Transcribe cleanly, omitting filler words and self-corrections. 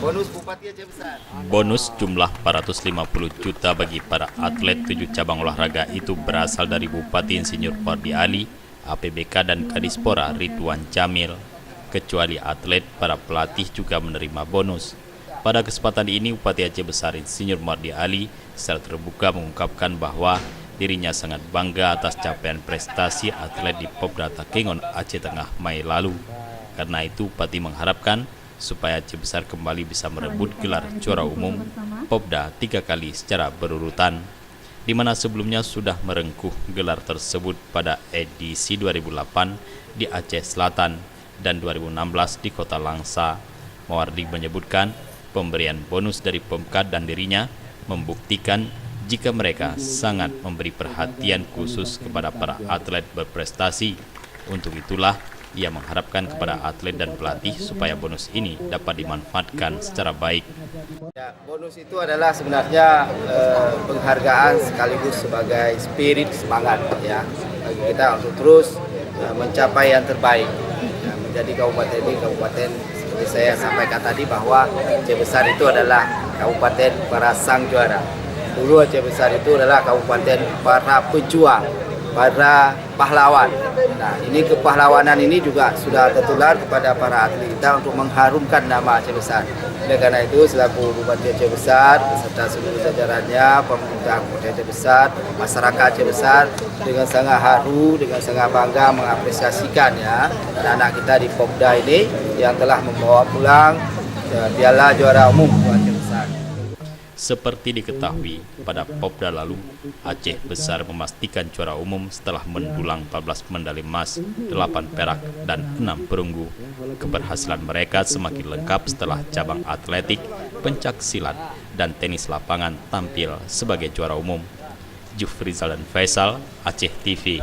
Bonus Bupati Aceh Besar. Bonus jumlah 450 juta bagi para atlet 7 cabang olahraga itu berasal dari Bupati Insinyur Pardi Ali, APBK dan Kadispora Ridwan Jamil. Kecuali atlet, para pelatih juga menerima bonus. Pada kesempatan ini, Bupati Aceh Besar Insinyur Pardi Ali secara terbuka mengungkapkan bahwa dirinya sangat bangga atas capaian prestasi atlet di Popda Takengon Aceh Tengah Mei lalu. Karena itu, Bupati mengharapkan supaya Aceh Besar kembali bisa merebut gelar juara umum Popda 3 kali secara berurutan, di mana sebelumnya sudah merengkuh gelar tersebut pada edisi 2008 di Aceh Selatan dan 2016 di Kota Langsa. Mawardi menyebutkan pemberian bonus dari Pemkad dan dirinya membuktikan jika mereka sangat memberi perhatian khusus kepada para atlet berprestasi. Untuk itulah ia mengharapkan kepada atlet dan pelatih supaya bonus ini dapat dimanfaatkan secara baik. Ya, bonus itu adalah sebenarnya penghargaan sekaligus sebagai spirit semangat ya bagi kita untuk terus mencapai yang terbaik. Ya, menjadi kabupaten ini kabupaten seperti saya sampaikan tadi bahwa Aceh Besar itu adalah kabupaten para sang juara. Dulu Aceh Besar itu adalah kabupaten para pejuang, para pahlawan. Nah, ini kepahlawanan ini juga sudah tertular kepada para atlet kita untuk mengharumkan nama Aceh Besar. Oleh karena itu, selaku Bupati Aceh Besar beserta seluruh jajarannya, pemerintah Kabupaten Aceh Besar, masyarakat Aceh Besar dengan sangat haru, dengan sangat bangga mengapresiasikan ya anak-anak kita di Popda ini yang telah membawa pulang piala juara umum Aceh Besar. Seperti diketahui, pada Popda lalu, Aceh Besar memastikan juara umum setelah mendulang 14 medali emas, 8 perak, dan 6 perunggu. Keberhasilan mereka semakin lengkap setelah cabang atletik, pencak silat, dan tenis lapangan tampil sebagai juara umum. Jufrizal dan Faisal, Aceh TV.